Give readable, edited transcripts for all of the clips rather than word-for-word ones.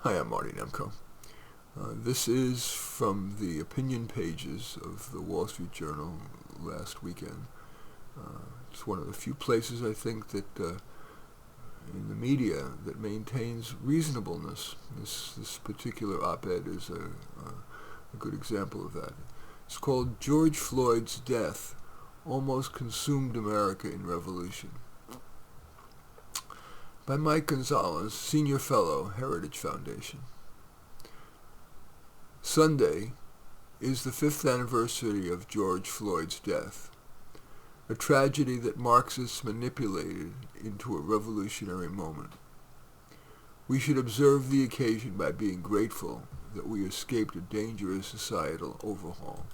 Hi, I'm Marty Nemko. This is from the opinion pages of the Wall Street Journal last weekend. It's one of the few places, I think, that in the media that maintains reasonableness. This particular op-ed is a good example of that. It's called George Floyd's Death Almost Consumed America in Revolution, by Mike Gonzalez, Senior Fellow, Heritage Foundation. Sunday is the 5th anniversary of George Floyd's death, a tragedy that Marxists manipulated into a revolutionary moment. We should observe the occasion by being grateful that we escaped a dangerous societal overhaul.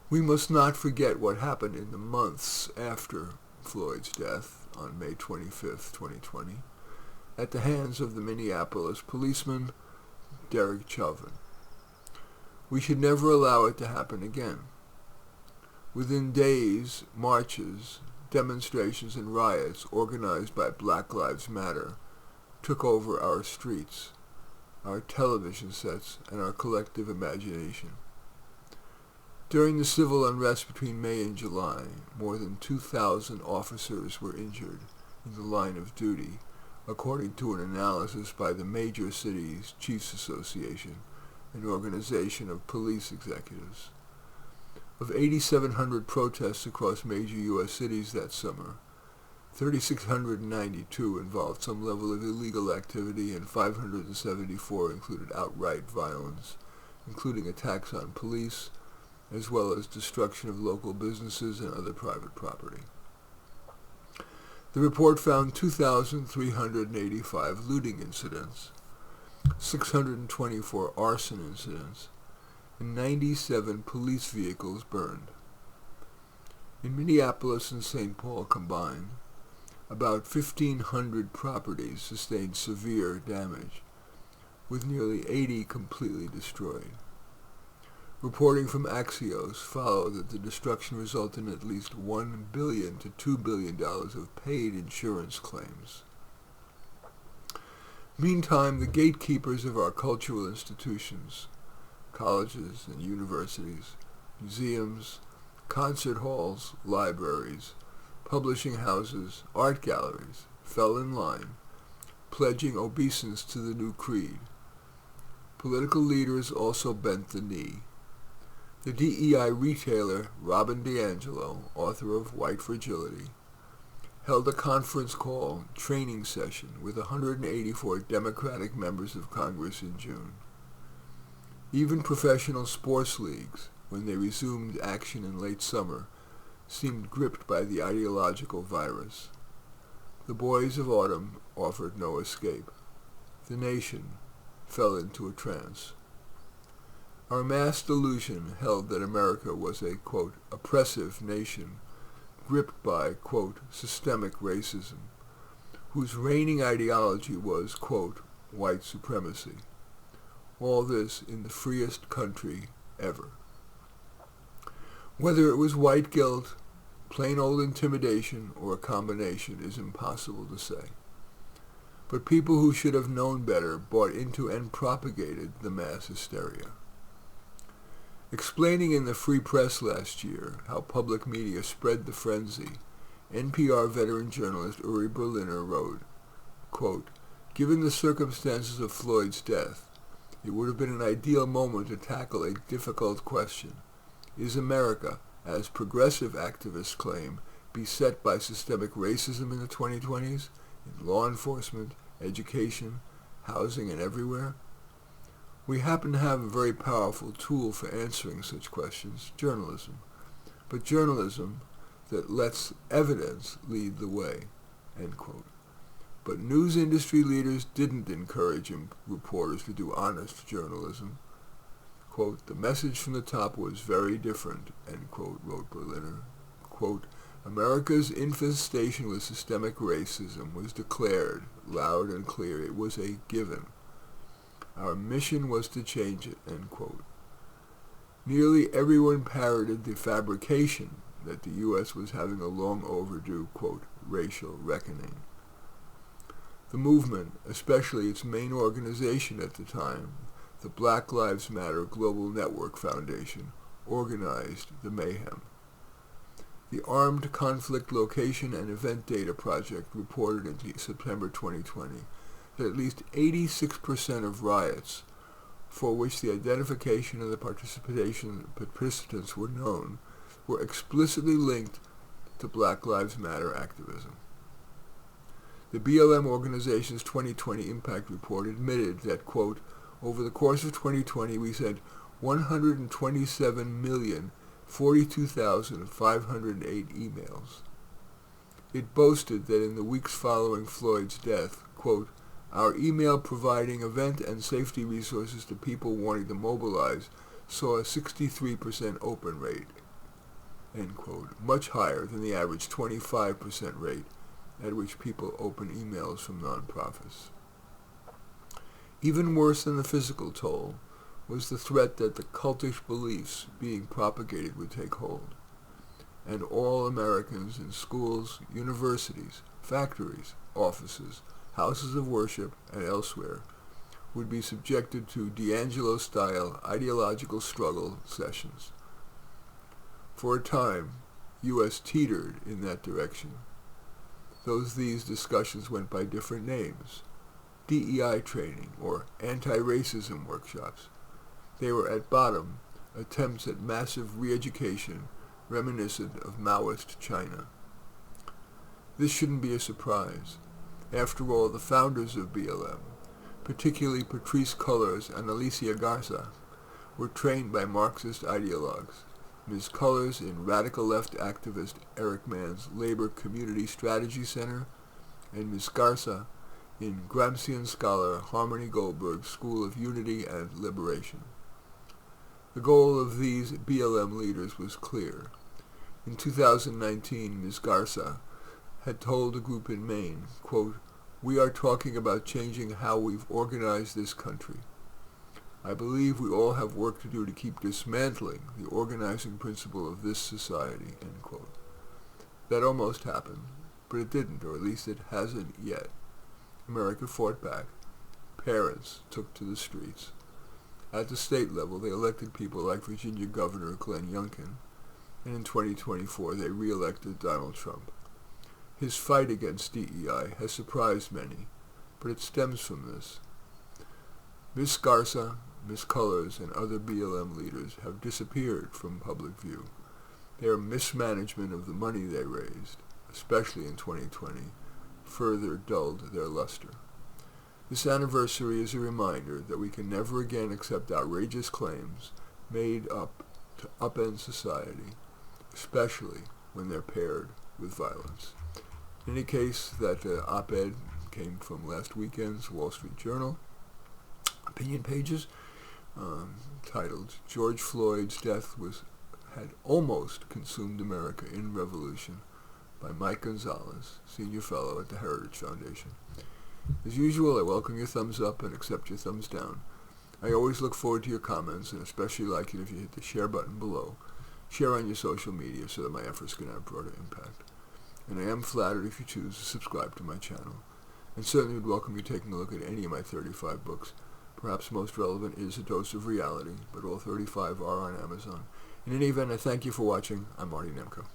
We must not forget what happened in the months after Floyd's death on May 25, 2020, at the hands of the Minneapolis policeman, Derek Chauvin. We should never allow it to happen again. Within days, marches, demonstrations, and riots organized by Black Lives Matter took over our streets, our television sets, and our collective imagination. During the civil unrest between May and July, more than 2,000 officers were injured in the line of duty, according to an analysis by the Major Cities Chiefs Association, an organization of police executives. Of 8,700 protests across major U.S. cities that summer, 3,692 involved some level of illegal activity and 574 included outright violence, including attacks on police, as well as destruction of local businesses and other private property. The report found 2,385 looting incidents, 624 arson incidents, and 97 police vehicles burned. In Minneapolis and St. Paul combined, about 1,500 properties sustained severe damage, with nearly 80 completely destroyed. Reporting from Axios followed that the destruction resulted in at least $1 billion to $2 billion of paid insurance claims. Meantime, the gatekeepers of our cultural institutions, colleges and universities, museums, concert halls, libraries, publishing houses, art galleries, fell in line, pledging obeisance to the new creed. Political leaders also bent the knee. The DEI retailer Robin DiAngelo, author of White Fragility, held a conference call training session with 184 Democratic members of Congress in June. Even professional sports leagues, when they resumed action in late summer, seemed gripped by the ideological virus. The boys of autumn offered no escape. The nation fell into a trance. Our mass delusion held that America was a, quote, oppressive nation gripped by, quote, systemic racism, whose reigning ideology was, quote, white supremacy. All this in the freest country ever. Whether it was white guilt, plain old intimidation, or a combination is impossible to say. But people who should have known better bought into and propagated the mass hysteria. Explaining in the Free Press last year how public media spread the frenzy, NPR veteran journalist Uri Berliner wrote, quote, "Given the circumstances of Floyd's death, it would have been an ideal moment to tackle a difficult question. Is America, as progressive activists claim, beset by systemic racism in the 2020s, in law enforcement, education, housing, and everywhere? We happen to have a very powerful tool for answering such questions, journalism, but journalism that lets evidence lead the way," end quote. But news industry leaders didn't encourage reporters to do honest journalism. Quote, "The message from the top was very different," end quote, wrote Berliner. Quote, "America's infestation with systemic racism was declared loud and clear. It was a given. Our mission was to change it," end quote. Nearly everyone parroted the fabrication that the U.S. was having a long overdue, quote, racial reckoning. The movement, especially its main organization at the time, the Black Lives Matter Global Network Foundation, organized the mayhem. The Armed Conflict Location and Event Data Project reported in September 2020 that at least 86% of riots for which the identification of the participants were known were explicitly linked to Black Lives Matter activism. The BLM organization's 2020 impact report admitted that, quote, over the course of 2020 we sent 127,042,508 emails. It boasted that in the weeks following Floyd's death, quote, our email providing event and safety resources to people wanting to mobilize saw a 63% open rate, end quote, much higher than the average 25% rate at which people open emails from nonprofits. Even worse than the physical toll was the threat that the cultish beliefs being propagated would take hold, and all Americans in schools, universities, factories, offices, houses of worship, and elsewhere would be subjected to D'Angelo-style ideological struggle sessions. For a time, U.S. teetered in that direction, though these discussions went by different names: DEI training or anti-racism workshops. They were at bottom attempts at massive re-education reminiscent of Maoist China. This shouldn't be a surprise. After all, the founders of BLM, particularly Patrisse Cullors and Alicia Garza, were trained by Marxist ideologues. Ms. Cullors in radical left activist Eric Mann's Labor Community Strategy Center, and Ms. Garza in Gramscian scholar Harmony Goldberg's School of Unity and Liberation. The goal of these BLM leaders was clear. In 2019, Ms. Garza had told a group in Maine, quote, we are talking about changing how we've organized this country. I believe we all have work to do to keep dismantling the organizing principle of this society, end quote. That almost happened, but it didn't, or at least it hasn't yet. America fought back. Parents took to the streets. At the state level, they elected people like Virginia Governor Glenn Youngkin, and in 2024 they re-elected Donald Trump. His fight against DEI has surprised many, but it stems from this. Ms. Garza, Ms. Cullors, and other BLM leaders have disappeared from public view. Their mismanagement of the money they raised, especially in 2020, further dulled their luster. This anniversary is a reminder that we can never again accept outrageous claims made up to upend society, especially when they're paired with violence. In any case, that op-ed came from last weekend's Wall Street Journal opinion pages, titled George Floyd's Death had Almost Consumed America in Revolution, by Mike Gonzalez, Senior Fellow at the Heritage Foundation. As usual, I welcome your thumbs up and accept your thumbs down. I always look forward to your comments, and especially like it if you hit the share button below. Share on your social media so that my efforts can have broader impact. And I am flattered if you choose to subscribe to my channel, and certainly would welcome you taking a look at any of my 35 books. Perhaps most relevant is A Dose of Reality, but all 35 are on Amazon. In any event, I thank you for watching. I'm Marty Nemko.